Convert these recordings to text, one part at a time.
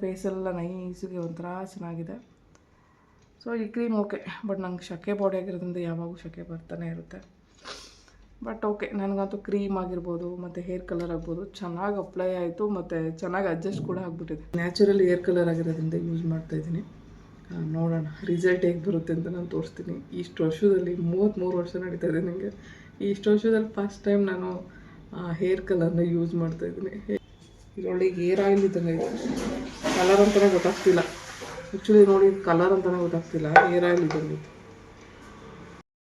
ಫೇಸೆಲ್ಲ ನೈಸಿಗೆ ಒಂಥರ ಚೆನ್ನಾಗಿದೆ. ಸೊ ಈ ಕ್ರೀಮ್ ಓಕೆ, ಬಟ್ ನಂಗೆ ಶಕೆ ಬಾಡಿ ಆಗಿರೋದ್ರಿಂದ ಯಾವಾಗೂ ಶಕೆ ಬರ್ತಾನೆ ಇರುತ್ತೆ. ಬಟ್ ಓಕೆ, ನನಗಂತೂ ಕ್ರೀಮ್ ಆಗಿರ್ಬೋದು ಮತ್ತು ಹೇರ್ ಕಲರ್ ಆಗ್ಬೋದು ಚೆನ್ನಾಗಿ ಅಪ್ಲೈ ಆಯಿತು ಮತ್ತು ಚೆನ್ನಾಗಿ ಅಡ್ಜಸ್ಟ್ ಕೂಡ ಆಗಿಬಿಟ್ಟಿದೆ. ನ್ಯಾಚುರಲ್ ಹೇರ್ ಕಲರ್ ಆಗಿರೋದ್ರಿಂದ ಯೂಸ್ ಮಾಡ್ತಾಯಿದ್ದೀನಿ. ನೋಡೋಣ ರಿಸಲ್ಟ್ ಹೇಗೆ ಬರುತ್ತೆ ಅಂತ ನಾನು ತೋರಿಸ್ತೀನಿ. ಇಷ್ಟು ವರ್ಷದಲ್ಲಿ 33 ವರ್ಷ ನಡೀತಾ ಇದೆ ನನಗೆ. ಇಷ್ಟು ವರ್ಷದಲ್ಲಿ ಫಸ್ಟ್ ಟೈಮ್ ನಾನು ಹೇರ್ ಕಲರ್ನ ಯೂಸ್ ಮಾಡ್ತಾಯಿದ್ದೀನಿ. ಇದರೊಳಗೆ ಹೇರ್ ಆಯಿಲ್ ಇದ್ದಂಗೆ ಇದೆ. ಕಲರ್ ಅಂತಲೇ ಗೊತ್ತಾಗ್ತಿಲ್ಲ. ಆ್ಯಕ್ಚುಲಿ ನೋಡಿ, ಕಲರ್ ಅಂತಲೇ ಗೊತ್ತಾಗ್ತಿಲ್ಲ, ಹೇರ್ ಆಯಿಲ್ ಇದ್ದಂಗೆ.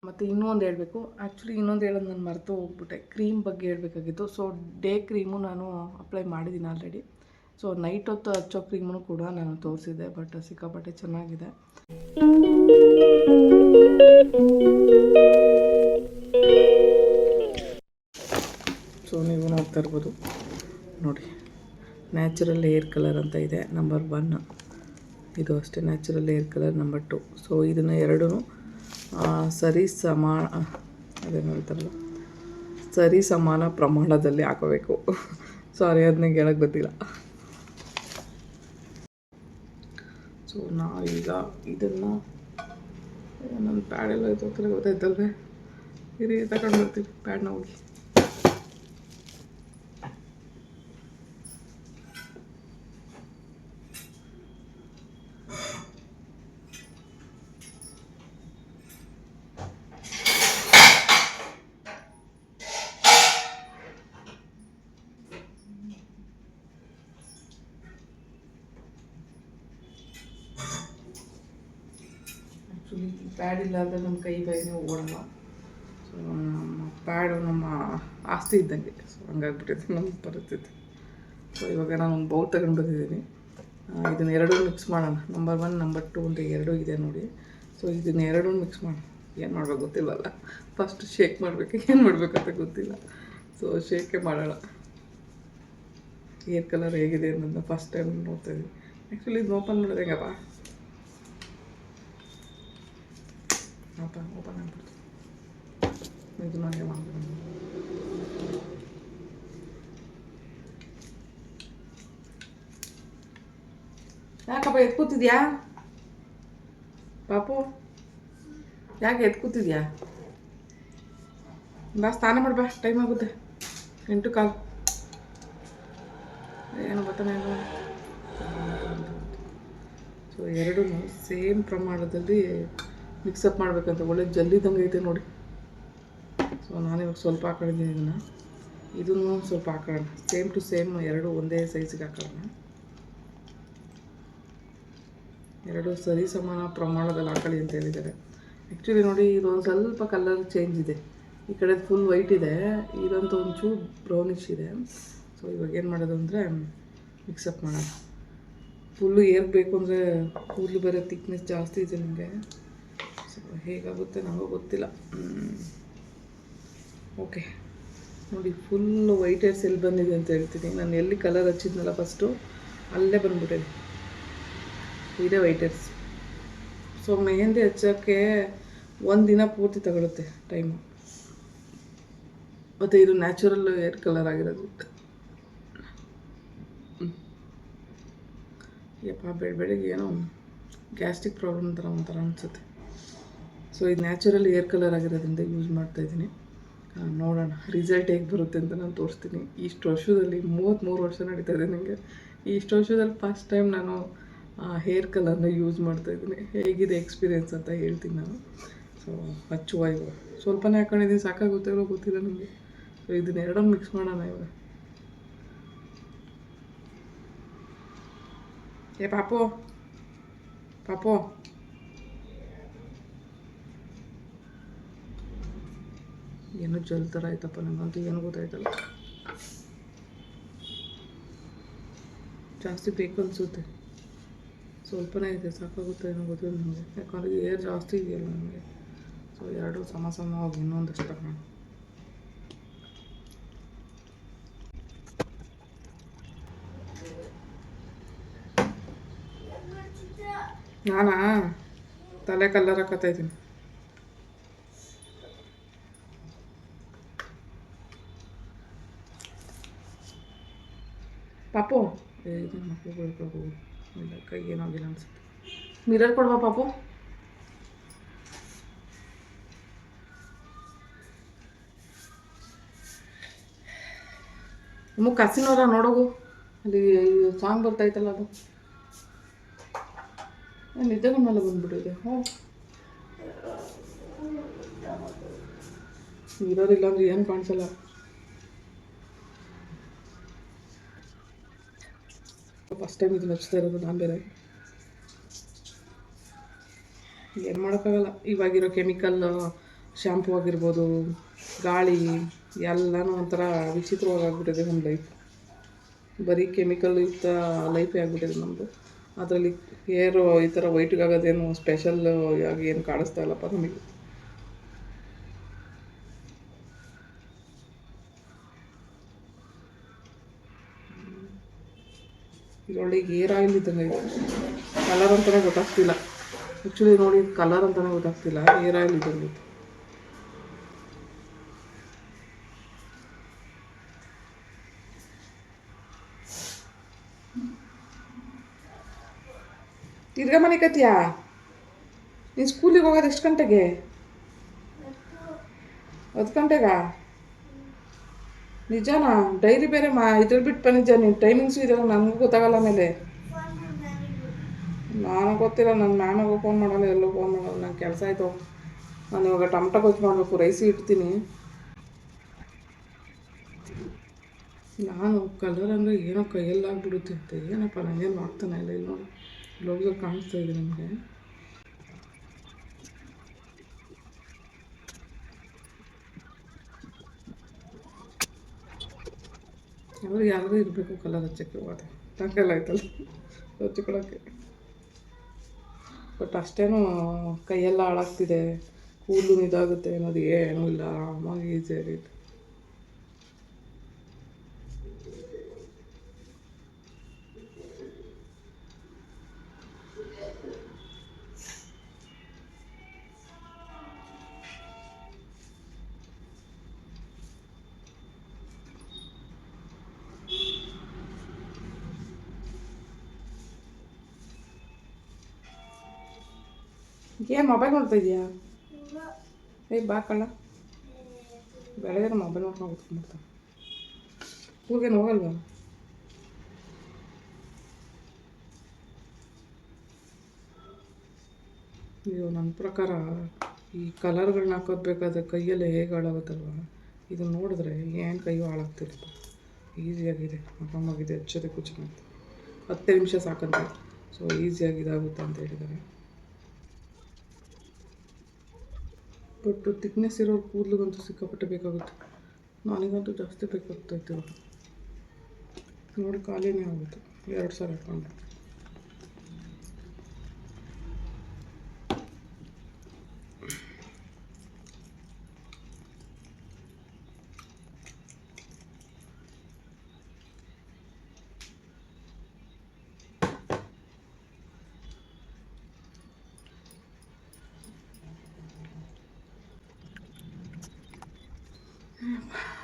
ಮತ್ತು ಇನ್ನೊಂದು ಹೇಳಬೇಕು, ಆ್ಯಕ್ಚುಲಿ ಇನ್ನೊಂದು ಹೇಳೋದು ನಾನು ಮರೆತು ಹೋಗ್ಬಿಟ್ಟೆ. ಕ್ರೀಮ್ ಬಗ್ಗೆ ಹೇಳಬೇಕಾಗಿತ್ತು. ಸೊ ಡೇ ಕ್ರೀಮು ನಾನು ಅಪ್ಲೈ ಮಾಡಿದ್ದೀನಿ ಆಲ್ರೆಡಿ. ಸೊ ನೈಟ್ ಹೊತ್ತು ಹಚ್ಚೋ ಕ್ರೀಮು ಕೂಡ ನಾನು ತೋರಿಸಿದ್ದೆ, ಬಟ್ ಸಿಕ್ಕಾಪಟ್ಟೆ ಚೆನ್ನಾಗಿದೆ. ಸೊ ನೀವು ನೋಡ್ತಾ ಇರ್ಬೋದು ನೋಡಿ, ನ್ಯಾಚುರಲ್ ಹೇರ್ ಕಲರ್ ಅಂತ ಇದೆ ನಂಬರ್ 1. ಇದು ಅಷ್ಟೇ natural hair colour number 2. So ಇದನ್ನು ಎರಡೂ ಅದೇನು ಹೇಳ್ತಾರಲ್ಲ, ಸರಿ ಸಮಾನ ಪ್ರಮಾಣದಲ್ಲಿ ಹಾಕೋಬೇಕು. ಸಾರಿ, ಅದನ್ನ ಹೇಳಕ್ಕೆ ಗೊತ್ತಿಲ್ಲ. ಸೊ ನಾವೀಗ ಇದನ್ನು ನನ್ನ ಪ್ಯಾಡೆಲ್ಲ ಗೊತ್ತಾಯ್ತಲ್ವೇ, ಇರಿ ತಗೊಂಡು ಬರ್ತೀವಿ ಪ್ಯಾಡ್ನ ಹೋಗಿ. ಆ್ಯಕ್ಚುಲಿ ಪ್ಯಾಡ್ ಇಲ್ಲಾಂದರೆ ನಮ್ಮ ಕೈ ಬೈನೇ ಓಡಲ್ಲ. ಸೊ ನಮ್ಮ ಪ್ಯಾಡು ನಮ್ಮ ಆಸ್ತಿ ಇದ್ದಂಗೆ. ಸೊ ಹಂಗಾಗ್ಬಿಟ್ಟಿದೆ ನಮ್ಮ ಪರಿಸ್ಥಿತಿ. ಸೊ ಇವಾಗ ನಾನು ಒಂದು ಬೌಲ್ ತಗೊಂಡು ಬಂದಿದ್ದೀನಿ. ಇದನ್ನ ಎರಡೂ ಮಿಕ್ಸ್ ಮಾಡೋಣ. ನಂಬರ್ 1 ನಂಬರ್ 2 ಅಂತ ಎರಡೂ ಇದೆ ನೋಡಿ. ಸೊ ಇದನ್ನ ಎರಡೂ ಮಿಕ್ಸ್ ಮಾಡೋಣ. ಏನು ಮಾಡ್ಬೇಕು ಗೊತ್ತಿಲ್ಲವಲ್ಲ, ಫಸ್ಟ್ ಶೇಕ್ ಮಾಡಬೇಕು, ಏನು ಮಾಡಬೇಕಂತ ಗೊತ್ತಿಲ್ಲ. ಸೊ ಶೇಕೇ ಮಾಡೋಣ. ಹೇರ್ ಕಲರ್ ಹೇಗಿದೆ ಅನ್ನೋದನ್ನ ಫಸ್ಟ್ ಟೈಮ್ ನೋಡ್ತಾಯಿದ್ದೀನಿ. ಆ್ಯಕ್ಚುಲಿ ಇದು ಓಪನ್ ಮಾಡೋದು ಹೆಂಗಪ್ಪ? ಓಪನ್ ಆಗ್ಬಿಡ್ತು. ಇದು ನನಗೆ ಮಾಡ್ಬೋದು. ಯಾಕಪ್ಪ ಎತ್ಕೂತಿದ್ಯಾ ಪಾಪು? ಯಾಕೆ ಎತ್ಕೂತಿದ್ಯಾ? ಬಾ ಸ್ನಾನ ಮಾಡ್ಬಾ, ಟೈಮ್ ಆಗುತ್ತೆ 8:15. ಏನು ಗೊತ್ತಾನೆ ಇಲ್ಲ. ಸೊ ಎರಡೂ ಸೇಮ್ ಪ್ರಮಾಣದಲ್ಲಿ ಮಿಕ್ಸಪ್ ಮಾಡಬೇಕಂತ. ಒಳ್ಳೆ ಜಲ್ಲಿದಂಗೆ ಐತೆ ನೋಡಿ. ಸೊ ನಾನಿವಾಗ ಸ್ವಲ್ಪ ಹಾಕೊಂಡಿದ್ದೀನಿ. ಇದನ್ನು ಸ್ವಲ್ಪ ಹಾಕೋಣ. ಸೇಮ್ ಟು ಸೇಮ್ ಎರಡೂ ಒಂದೇ ಸೈಜಿಗೆ ಹಾಕೋಣ. ಎರಡೂ ಸರಿ ಸಮಾನ ಪ್ರಮಾಣದಲ್ಲಿ ಹಾಕೊಳ್ಳಿ ಅಂತ ಹೇಳಿದ್ದಾರೆ. ಆ್ಯಕ್ಚುಲಿ ನೋಡಿ, ಇದೊಂದು ಸ್ವಲ್ಪ ಕಲರ್ ಚೇಂಜ್ ಇದೆ. ಈ ಕಡೆ ಫುಲ್ ವೈಟ್ ಇದೆ, ಇದಂತೂ ಒಂಚೂರು ಬ್ರೌನಿಶ್ ಇದೆ. ಸೊ ಇವಾಗ ಏನು ಮಾಡೋದು ಅಂದರೆ ಮಿಕ್ಸಪ್ ಮಾಡೋಣ. ಫುಲ್ಲು ಏರ್ ಬೇಕು ಅಂದರೆ ಕೂದಲು ಬೇರೆ ತಿಕ್ನೆಸ್ ಜಾಸ್ತಿ ಇದೆ ನನಗೆ. ಸೊ ಹೇಗಾಗುತ್ತೆ ನನಗೂ ಗೊತ್ತಿಲ್ಲ. ಓಕೆ ನೋಡಿ, ಫುಲ್ಲು ವೈಟ್ ಹೇರ್ಸ್ ಎಲ್ಲಿ ಬಂದಿದೆ ಅಂತ ಹೇಳ್ತೀನಿ. ನಾನು ಎಲ್ಲಿ ಕಲರ್ ಹಚ್ಚಿದ್ನಲ್ಲ ಫಸ್ಟು, ಅಲ್ಲೇ ಬಂದುಬಿಟ್ಟಿದೆ. ಇದೇ ವೈಟ್ ಹೇರ್ಸ್. ಸೊ ಮೆಹಂದಿ ಹಚ್ಚೋಕ್ಕೆ 1 ದಿನ ಪೂರ್ತಿ ತಗೊಳುತ್ತೆ ಟೈಮು. ಮತ್ತು ಇದು ನ್ಯಾಚುರಲ್ ಹೇರ್ ಕಲರ್ ಆಗಿರೋದು. ಯಪ್ಪ, ಬೆಳಗ್ಗೆ ಏನೋ ಗ್ಯಾಸ್ಟ್ರಿಕ್ ಪ್ರಾಬ್ಲಮ್ ಥರ ಒಂಥರ ಅನಿಸುತ್ತೆ. ಸೊ ಇದು ನ್ಯಾಚುರಲ್ ಹೇರ್ ಕಲರ್ ಆಗಿರೋದ್ರಿಂದ ಯೂಸ್ ಮಾಡ್ತಾಯಿದ್ದೀನಿ. ನೋಡೋಣ ರಿಸಲ್ಟ್ ಹೇಗೆ ಬರುತ್ತೆ ಅಂತ ನಾನು ತೋರಿಸ್ತೀನಿ. ಇಷ್ಟು ವರ್ಷದಲ್ಲಿ 33 ವರ್ಷ ನಡೀತಾ ಇದೆ ನನಗೆ. ಇಷ್ಟು ವರ್ಷದಲ್ಲಿ ಫಸ್ಟ್ ಟೈಮ್ ನಾನು ಹೇರ್ ಕಲರ್ನ ಯೂಸ್ ಮಾಡ್ತಾಯಿದ್ದೀನಿ. ಹೇಗಿದೆ ಎಕ್ಸ್ಪೀರಿಯೆನ್ಸ್ ಅಂತ ಹೇಳ್ತೀನಿ ನಾನು. ಸೊ ಹಚ್ಚುವ ಇವಾಗ ಸ್ವಲ್ಪನೇ ಹಾಕೊಂಡಿದ್ದೀನಿ, ಸಾಕಾಗುತ್ತೋ ಗೊತ್ತಿಲ್ಲ ನನಗೆ. ಸೊ ಇದನ್ನ ಎರಡನ್ನು ಮಿಕ್ಸ್ ಮಾಡೋಣ ಇವಾಗ. ಏ ಪಾಪು ಪಾಪು, ಏನೋ ಜಲ್ ಥರ ಆಯ್ತಪ್ಪ, ನನಗಂತೂ ಏನು ಗೊತ್ತಾಯ್ತಲ್ಲ. ಜಾಸ್ತಿ ಬೇಕು ಅನಿಸುತ್ತೆ. ಸ್ವಲ್ಪನೇ ಇದೆ, ಸಾಕಾಗುತ್ತೆ ಏನೋ ಗೊತ್ತಿಲ್ಲ ನನಗೆ. ಯಾಕಂದರೆ ಏರ್ ಜಾಸ್ತಿ ಇದೆಯಲ್ಲ ನನಗೆ. ಸೊ ಎರಡೂ ಸಮವಾಗಿ ಇನ್ನೊಂದಷ್ಟು ತಗೋಣ. ನಾನಾ ತಲೆ ಕಲ್ಲರ್ ಹಾಕತ್ತಾಯಿದ್ದೀನಿ. ಪಾಪು ಇದನ್ನು ಮಕ್ಕಳು ಇಲ್ಲ ಕೈ ಏನಾಗಿಲ್ಲ ಅನ್ಸುತ್ತೆ. ಮಿರರ್ ಕೊಡುವ ಪಾಪು. ನಮ್ಮ ಕಸಿನವರ ನೋಡೋಗು, ಅಲ್ಲಿ ಸಾಂಗ್ ಬರ್ತೈತಲ್ಲ ಅದು. ನಿದ್ದೆಗಳ ಮೇಲೆ ಬಂದ್ಬಿಟ್ಟಿದೆ. ಮಿರರ್ ಇಲ್ಲ ಅಂದ್ರೆ ಏನು ಕಾಣಿಸಲ್ಲ. ಫಸ್ಟ್ ಟೈಮ್ ಇದು ಹಚ್ತಾ ಇರೋದು ನಾನು ಬೇರೆ. ಏನು ಮಾಡೋಕ್ಕಾಗಲ್ಲ, ಇವಾಗಿರೋ ಕೆಮಿಕಲ್ ಶ್ಯಾಂಪು ಆಗಿರ್ಬೋದು, ಗಾಳಿ ಎಲ್ಲನೂ ಒಂಥರ ವಿಚಿತ್ರವಾಗ್ಬಿಟ್ಟಿದೆ ನಮ್ಮ ಲೈಫ್. ಬರೀ ಕೆಮಿಕಲ್ ಯುಕ್ತ ಲೈಫೇ ಆಗಿಬಿಟ್ಟಿದೆ ನಮ್ಮದು. ಅದರಲ್ಲಿ ಹೇರು ಈ ಥರ ವೈಟ್ಗಾಗೋದೇನು ಸ್ಪೆಷಲ್ ಆಗಿ ಏನು ಕಾಣಿಸ್ತಾ ಇಲ್ಲಪ್ಪ ನಮಗೆ. ಇದರೊಳಗೆ ಹೇರ್ ಆಯಿಲ್ ಇದ್ದಂಗೆ ಇದೆ. ಕಲರ್ ಅಂತಲೇ ಗೊತ್ತಾಗ್ತಿಲ್ಲ. ಆ್ಯಕ್ಚುಲಿ ನೋಡಿ, ಕಲರ್ ಅಂತಲೇ ಗೊತ್ತಾಗ್ತಿಲ್ಲ, ಹೇರ್ ಆಯಿಲ್ ಇದ್ದಂಗೆ ಇದೆ. ತಿರ್ಗಾ ಮನೆ ಕತ್ತೀಯಾ? ನೀನು ಸ್ಕೂಲಿಗೆ ಹೋಗೋದು ಎಷ್ಟು ಗಂಟೆಗೆ? 10 ಗಂಟೆಗಾ? ನಿಜಾನಾ? ಡೈರಿ ಬೇರೆ ಇದ್ರಲ್ಲಿ ಬಿಟ್ಟು ಬಂದಿದ್ದೆ. ನೀನು ಟೈಮಿಂಗ್ಸು ಇದೆಲ್ಲ ನನಗೂ ಗೊತ್ತಾಗಲ್ಲ. ಮೇಲೆ ನಾನು ಗೊತ್ತಿಲ್ಲ, ನನ್ನ ಮ್ಯಾಮಿಗೆ ಫೋನ್ ಮಾಡಲ್ಲ, ಎಲ್ಲೂ ಫೋನ್ ಮಾಡಲ್ಲ. ನಂಗೆ ಕೆಲಸ ಆಯಿತು. ನಾನು ಇವಾಗ ಟೊಮಟೊ ಗೊಜ್ಜು ಮಾಡಬೇಕು, ರೈಸಿ ಇಡ್ತೀನಿ. ನಾನು ಕಲರ್ ಅಂದರೆ ಏನೋ ಕೈಯಲ್ಲಾಗ್ಬಿಡುತ್ತೆ ಅಂತ. ಏನಪ್ಪ ನನಗೇನು ಮಾಡ್ತಾನೆ ಇಲ್ಲ. ಇಲ್ಲಿ ನೋಡಿ, ಬ್ಲೌಸಲ್ಲಿ ಕಾಣಿಸ್ತಾ ಇದೆ ನಿಮಗೆ. ಯಾರಾದರೂ ಇರಬೇಕು ಕಲರ್ ಹಚ್ಚೋಕ್ಕೆ. ಹೋಗೋದು ತಂಕೆಲ್ಲ ಆಯ್ತಲ್ಲ ಹಚ್ಕೊಳ್ಳೋಕ್ಕೆ. ಬಟ್ ಅಷ್ಟೇನು ಕೈಯೆಲ್ಲ ಹಾಳಾಗ್ತಿದೆ, ಕೂದಲು ಇದಾಗುತ್ತೆ ಅನ್ನೋದು ಏನೂ ಇಲ್ಲ. ಆರಾಮಾಗಿ ಈಸಿಯಾಗೈತೆ. ಏನು ಮೊಬೈಲ್ ನೋಡ್ತಾ ಇದೆಯಾ? ಬಾ ಕಳ್ಳ, ಬೆಳಗ್ಗೆ ಮೊಬೈಲ್ ನೋಡ್ಕೊಂಡು ಕೂತ್ಕೊಂಡ್ಬಿಡ್ತಾನೆ. ಸ್ಕೂಲ್ಗೇನು ಹೋಗಲ್ವಾ? ಅಯ್ಯೋ, ನನ್ನ ಪ್ರಕಾರ ಈ ಕಲರ್ಗಳನ್ನ ಹಾಕೋದು ಬೇಕಾದ್ರೆ ಕೈಯಲ್ಲೇ ಹೇಗೆ ಹಾಳಾಗುತ್ತಲ್ವ. ಇದನ್ನು ನೋಡಿದ್ರೆ ಏನು ಕೈಯೂ ಹಾಳಾಗ್ತಿರುತ್ತೆ. ಈಸಿಯಾಗಿದೆ, ಆರಾಮಾಗಿದೆ, ಹಚ್ಚೋದಕ್ಕೂ ಚೆನ್ನಾಗಿದೆ. 10 ನಿಮಿಷ ಸಾಕಂತೆ. ಸೊ ಈಸಿಯಾಗಿ ಇದಾಗುತ್ತೆ ಅಂತ ಹೇಳಿದ್ದಾರೆ. ಬಟ್ ಥಿಕ್ನೆಸ್ ಇರೋ ಕೂದಲಿಗಂತೂ ಸಿಕ್ಕಾಪಟ್ಟೆ ಬೇಕಾಗುತ್ತೆ. ನನಗಂತೂ ಜಾಸ್ತಿ ಬೇಕಾಗ್ತಾಯಿತ್ತು. ನೋಡಿ, ಖಾಲಿನೇ ಆಗುತ್ತೆ 2 ಸಲ ಹಾಕ್ಕೊಂಡೆ.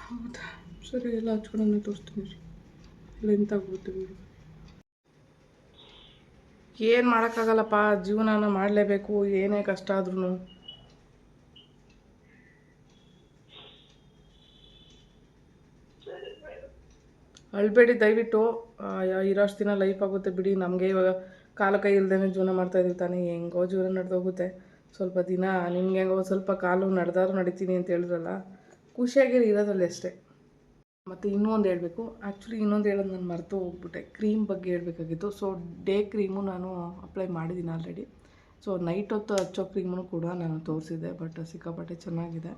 ಹೌದಾ, ಸರಿ, ಎಲ್ಲ ಹಚ್ಕೊಂಡು ತೋರಿಸ್ತೀನಿ. ಲೆಂತ್ ಆಗ್ಬಿಡುತ್ತೆ ಬಿಡು. ಏನು ಮಾಡೋಕ್ಕಾಗಲ್ಲಪ್ಪ, ಜೀವನನ ಮಾಡಲೇಬೇಕು ಏನೇ ಕಷ್ಟ ಆದ್ರೂ. ಅಳ್ಬೇಡಿ ದಯವಿಟ್ಟು. ಇರೋಷ್ಟು ದಿನ ಲೈಫ್ ಆಗುತ್ತೆ ಬಿಡಿ. ನಮಗೆ ಇವಾಗ ಕಾಲು ಕೈ ಇಲ್ದೇ ಜೀವನ ಮಾಡ್ತಾಯಿದ್ದೀವಿ ತಾನೇ. ಹೆಂಗೋ ಜೀವನ ನಡೆದೋಗುತ್ತೆ. ಸ್ವಲ್ಪ ದಿನ ನಿಮ್ಗೆ ಹೆಂಗೋ ಸ್ವಲ್ಪ ಕಾಲು ನಡೆದಾದ್ರು ನಡಿತೀನಿ ಅಂತ ಹೇಳಿದ್ರಲ್ಲ, ಖುಷಿಯಾಗಿರಿ ಇರೋದ್ರಲ್ಲಿ ಅಷ್ಟೇ. ಮತ್ತು ಇನ್ನೊಂದು ಹೇಳಬೇಕು, ಆ್ಯಕ್ಚುಲಿ ಇನ್ನೊಂದು ಹೇಳೋದು ನಾನು ಮರೆತು ಹೋಗ್ಬಿಟ್ಟೆ. ಕ್ರೀಮ್ ಬಗ್ಗೆ ಹೇಳಬೇಕಾಗಿತ್ತು. ಸೊ ಡೇ ಕ್ರೀಮು ನಾನು ಅಪ್ಲೈ ಮಾಡಿದ್ದೀನಿ ಆಲ್ರೆಡಿ. ಸೊ ನೈಟ್ ಹೊತ್ತು ಹಚ್ಚೋ ಕ್ರೀಮು ಕೂಡ ನಾನು ತೋರಿಸಿದ್ದೆ. ಬಟ್ ಸಿಕ್ಕಾಪಟ್ಟೆ ಚೆನ್ನಾಗಿದೆ.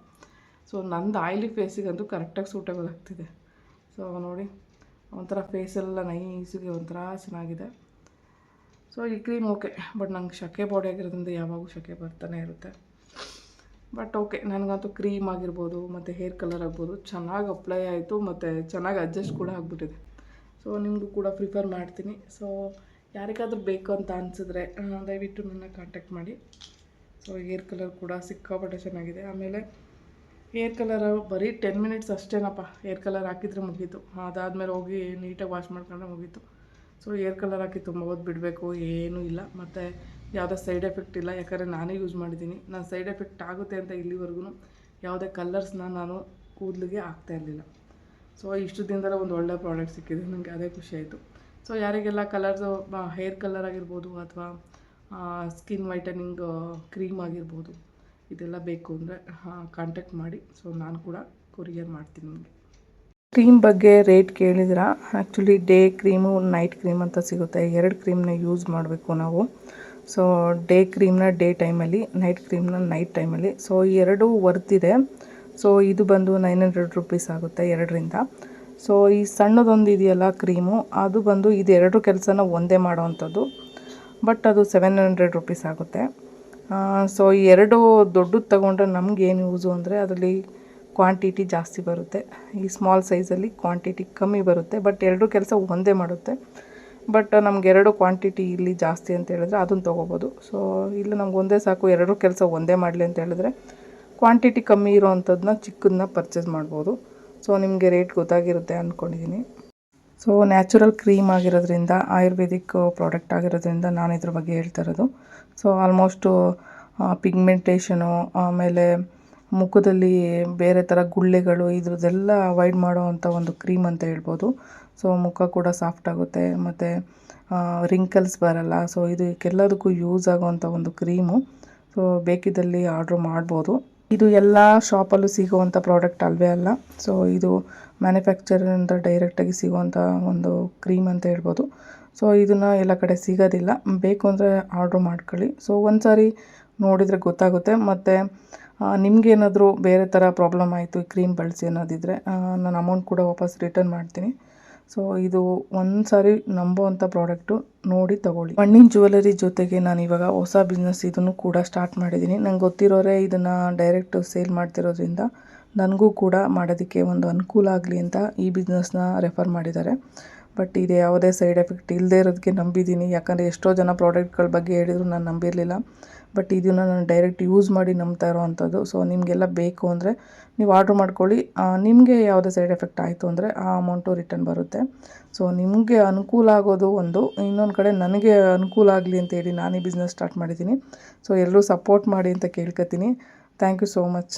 ಸೊ ನಂದು ಆಯ್ಲಿ ಫೇಸಿಗಂತೂ ಕರೆಕ್ಟಾಗಿ ಸೂಟೇಬಲ್ ಆಗ್ತಿದೆ. ಸೊ ನೋಡಿ, ಒಂಥರ ಫೇಸೆಲ್ಲ ನೈಸಿಗೆ ಒಂಥರ ಚೆನ್ನಾಗಿದೆ. ಸೊ ಈ ಕ್ರೀಮ್ ಓಕೆ. ಬಟ್ ನಂಗೆ ಶಕೆ ಬಾಡಿ ಆಗಿರೋದ್ರಿಂದ ಯಾವಾಗೂ ಶಕೆ ಬರ್ತಾನೆ ಇರುತ್ತೆ. ಬಟ್ ಓಕೆ, ನನಗಂತೂ ಕ್ರೀಮ್ ಆಗಿರ್ಬೋದು ಮತ್ತು ಹೇರ್ ಕಲರ್ ಆಗ್ಬೋದು ಚೆನ್ನಾಗಿ ಅಪ್ಲೈ ಆಯಿತು ಮತ್ತು ಚೆನ್ನಾಗಿ ಅಡ್ಜಸ್ಟ್ ಕೂಡ ಆಗಿಬಿಟ್ಟಿದೆ. ಸೊ ನಿಮಗೂ ಕೂಡ ಪ್ರಿಫರ್ ಮಾಡ್ತೀನಿ. ಸೊ ಯಾರಿಗಾದ್ರೂ ಬೇಕು ಅಂತ ಅನಿಸಿದ್ರೆ ದಯವಿಟ್ಟು ನನ್ನ ಕಾಂಟ್ಯಾಕ್ಟ್ ಮಾಡಿ. ಸೊ ಹೇರ್ ಕಲರ್ ಕೂಡ ಸಿಕ್ಕಾಪಟ್ಟೆ ಚೆನ್ನಾಗಿದೆ. ಆಮೇಲೆ ಹೇರ್ ಕಲರ್ ಬರೀ 10 ಮಿನಿಟ್ಸ್ ಅಷ್ಟೇನಪ್ಪ. ಹೇರ್ ಕಲರ್ ಹಾಕಿದರೆ ಮುಗೀತು. ಅದಾದಮೇಲೆ ಹೋಗಿ ನೀಟಾಗಿ ವಾಶ್ ಮಾಡ್ಕೊಂಡ್ರೆ ಮುಗೀತು. ಸೊ ಏರ್ ಕಲರ್ ಹಾಕಿ ತುಂಬ ಹೊತ್ತು ಬಿಡಬೇಕು, ಏನೂ ಇಲ್ಲ. ಮತ್ತು ಯಾವುದೇ ಸೈಡ್ ಎಫೆಕ್ಟ್ ಇಲ್ಲ, ಯಾಕಂದರೆ ನಾನೇ ಯೂಸ್ ಮಾಡಿದ್ದೀನಿ. ನಾನು ಸೈಡ್ ಎಫೆಕ್ಟ್ ಆಗುತ್ತೆ ಅಂತ ಇಲ್ಲಿವರೆಗೂ ಯಾವುದೇ ಕಲರ್ಸ್ನ ನಾನು ಕೂದಲಿಗೆ ಹಾಕ್ತಾಯಿರಲಿಲ್ಲ. ಸೊ ಇಷ್ಟು ದಿನದಲ್ಲೇ ಒಂದು ಒಳ್ಳೆ ಪ್ರಾಡಕ್ಟ್ ಸಿಕ್ಕಿದೆ, ನನಗೆ ಅದೇ ಖುಷಿ ಆಯಿತು. ಸೊ ಯಾರಿಗೆಲ್ಲ ಕಲರ್ಸು ಹೇರ್ ಕಲರ್ ಆಗಿರ್ಬೋದು ಅಥವಾ ಸ್ಕಿನ್ ವೈಟನಿಂಗ್ ಕ್ರೀಮ್ ಆಗಿರ್ಬೋದು, ಇದೆಲ್ಲ ಬೇಕು ಅಂದರೆ ಕಾಂಟ್ಯಾಕ್ಟ್ ಮಾಡಿ. ಸೊ ನಾನು ಕೂಡ ಕೊರಿಯರ್ ಮಾಡ್ತೀನಿ ನಿಮಗೆ. ಕ್ರೀಮ್ ಬಗ್ಗೆ ರೇಟ್ ಕೇಳಿದ್ರೆ, actually day cream night cream ಅಂತ ಸಿಗುತ್ತೆ. 2 ಕ್ರೀಮ್ನ ಯೂಸ್ ಮಾಡಬೇಕು ನಾವು. ಸೊ ಡೇ ಕ್ರೀಮ್ನ ಡೇ ಟೈಮಲ್ಲಿ, ನೈಟ್ ಕ್ರೀಮ್ನ ನೈಟ್ ಟೈಮಲ್ಲಿ. ಸೊ ಈ ಎರಡೂ ವರ್ತಿದೆ. ಸೊ ಇದು ಬಂದು 900 ರುಪೀಸ್ ಆಗುತ್ತೆ 2ರಿಂದ. ಸೊ ಈ ಸಣ್ಣದೊಂದು ಇದೆಯಲ್ಲ ಕ್ರೀಮು, ಅದು ಬಂದು ಇದೆರಡು ಕೆಲಸನ ಒಂದೇ ಮಾಡೋವಂಥದ್ದು. ಬಟ್ ಅದು 700 ರುಪೀಸ್ ಆಗುತ್ತೆ. ಸೊ ಈ ಎರಡು ದೊಡ್ಡದು ತಗೊಂಡ್ರೆ ನಮಗೇನು ಯೂಸು ಅಂದರೆ ಅದರಲ್ಲಿ ಕ್ವಾಂಟಿಟಿ ಜಾಸ್ತಿ ಬರುತ್ತೆ. ಈ ಸ್ಮಾಲ್ ಸೈಜಲ್ಲಿ ಕ್ವಾಂಟಿಟಿ ಕಮ್ಮಿ ಬರುತ್ತೆ, ಬಟ್ ಎರಡೂ ಕೆಲಸ ಒಂದೇ ಮಾಡುತ್ತೆ. ಬಟ್ ನಮ್ಗೆ 2 ಕ್ವಾಂಟಿಟಿ ಇಲ್ಲಿ ಜಾಸ್ತಿ ಅಂತ ಹೇಳಿದ್ರೆ ಅದನ್ನು ತೊಗೋಬೋದು. ಸೊ ಇಲ್ಲಿ ನಮ್ಗೆ ಒಂದೇ ಸಾಕು, ಎರಡೂ ಕೆಲಸ ಒಂದೇ ಮಾಡಲಿ ಅಂತ ಹೇಳಿದ್ರೆ ಕ್ವಾಂಟಿಟಿ ಕಮ್ಮಿ ಇರೋವಂಥದ್ದನ್ನ ಚಿಕ್ಕದನ್ನ ಪರ್ಚೇಸ್ ಮಾಡ್ಬೋದು. ಸೊ ನಿಮಗೆ ರೇಟ್ ಗೊತ್ತಾಗಿರುತ್ತೆ ಅಂದ್ಕೊಂಡಿದ್ದೀನಿ. ಸೊ ನ್ಯಾಚುರಲ್ ಕ್ರೀಮ್ ಆಗಿರೋದ್ರಿಂದ, ಆಯುರ್ವೇದಿಕ್ ಪ್ರಾಡಕ್ಟ್ ಆಗಿರೋದ್ರಿಂದ ನಾನು ಇದ್ರ ಬಗ್ಗೆ ಹೇಳ್ತಾ ಇರೋದು. ಸೊ ಆಲ್ಮೋಸ್ಟು ಪಿಗ್ಮೆಂಟೇಷನು, ಆಮೇಲೆ ಮುಖದಲ್ಲಿ ಬೇರೆ ಥರ ಗುಳ್ಳೆಗಳು, ಇದ್ರದ್ದೆಲ್ಲ ಅವಾಯ್ಡ್ ಮಾಡೋವಂಥ ಒಂದು ಕ್ರೀಮ್ ಅಂತ ಹೇಳ್ಬೋದು. ಸೊ ಮುಖ ಕೂಡ ಸಾಫ್ಟ್ ಆಗುತ್ತೆ, ಮತ್ತು ರಿಂಕಲ್ಸ್ ಬರಲ್ಲ. ಸೊ ಇದಕ್ಕೆಲ್ಲದಕ್ಕೂ ಯೂಸ್ ಆಗೋವಂಥ ಒಂದು ಕ್ರೀಮು. ಸೊ ಬೇಕಿದ್ದಲ್ಲಿ ಆರ್ಡ್ರ್ ಮಾಡ್ಬೋದು. ಇದು ಎಲ್ಲ ಶಾಪಲ್ಲೂ ಸಿಗುವಂಥ ಪ್ರಾಡಕ್ಟ್ ಅಲ್ವೇ ಅಲ್ಲ. ಸೊ ಇದು ಮ್ಯಾನುಫ್ಯಾಕ್ಚರಿಂದ ಡೈರೆಕ್ಟಾಗಿ ಸಿಗುವಂಥ ಒಂದು ಕ್ರೀಮ್ ಅಂತ ಹೇಳ್ಬೋದು. ಸೊ ಇದನ್ನು ಎಲ್ಲ ಕಡೆ ಸಿಗೋದಿಲ್ಲ, ಬೇಕು ಅಂದರೆ ಆರ್ಡ್ರ್ ಮಾಡ್ಕೊಳ್ಳಿ. ಸೊ ಒಂದು ಸಾರಿ ನೋಡಿದರೆ ಗೊತ್ತಾಗುತ್ತೆ. ಮತ್ತು ನಿಮಗೇನಾದರೂ ಬೇರೆ ಥರ ಪ್ರಾಬ್ಲಮ್ ಆಯಿತು ಈ ಕ್ರೀಮ್ ಬಳಸಿ ಅನ್ನೋದಿದ್ದರೆ, ನಾನು ಅಮೌಂಟ್ ಕೂಡ ವಾಪಸ್ ರಿಟರ್ನ್ ಮಾಡ್ತೀನಿ. ಸೊ ಇದು ಒಂದು ಸಾರಿ ನಂಬೋವಂಥ ಪ್ರಾಡಕ್ಟು, ನೋಡಿ ತೊಗೊಳ್ಳಿ. ಮಣ್ಣಿನ ಜ್ಯುವೆಲರಿ ಜೊತೆಗೆ ನಾನು ಇವಾಗ ಹೊಸ ಬಿಸ್ನೆಸ್ ಇದನ್ನು ಕೂಡ ಸ್ಟಾರ್ಟ್ ಮಾಡಿದ್ದೀನಿ. ನಂಗೆ ಗೊತ್ತಿರೋರೇ ಇದನ್ನು ಡೈರೆಕ್ಟ್ ಸೇಲ್ ಮಾಡ್ತಿರೋದ್ರಿಂದ ನನಗೂ ಕೂಡ ಮಾಡೋದಕ್ಕೆ ಒಂದು ಅನುಕೂಲ ಆಗಲಿ ಅಂತ ಈ ಬಿಸ್ನೆಸ್ನ ರೆಫರ್ ಮಾಡಿದ್ದಾರೆ. ಬಟ್ ಇದು ಯಾವುದೇ ಸೈಡ್ ಎಫೆಕ್ಟ್ ಇಲ್ಲದೇ ಇರೋದಕ್ಕೆ ನಂಬಿದ್ದೀನಿ. ಯಾಕಂದರೆ ಎಷ್ಟೋ ಜನ ಪ್ರಾಡಕ್ಟ್ಗಳ ಬಗ್ಗೆ ಹೇಳಿದ್ರು, ನಾನು ನಂಬಿರಲಿಲ್ಲ. ಬಟ್ ಇದನ್ನು ನಾನು ಡೈರೆಕ್ಟ್ ಯೂಸ್ ಮಾಡಿ ನಂಬ್ತಾ ಇರೋವಂಥದ್ದು. ಸೊ ನಿಮಗೆಲ್ಲ ಬೇಕು ಅಂದರೆ ನೀವು ಆರ್ಡ್ರ್ ಮಾಡ್ಕೊಳ್ಳಿ. ನಿಮಗೆ ಯಾವುದೇ ಸೈಡ್ ಎಫೆಕ್ಟ್ ಆಯಿತು ಅಂದರೆ ಆ ಅಮೌಂಟು ರಿಟರ್ನ್ ಬರುತ್ತೆ. ಸೊ ನಿಮಗೆ ಅನುಕೂಲ ಆಗೋದು ಒಂದು, ಇನ್ನೊಂದು ಕಡೆ ನನಗೆ ಅನುಕೂಲ ಆಗಲಿ ಅಂತೇಳಿ ನಾನು ಈ ಬಿಸ್ನೆಸ್ ಸ್ಟಾರ್ಟ್ ಮಾಡಿದ್ದೀನಿ. ಸೊ ಎಲ್ಲರೂ ಸಪೋರ್ಟ್ ಮಾಡಿ ಅಂತ ಕೇಳ್ಕೊತೀನಿ. Thank you so much.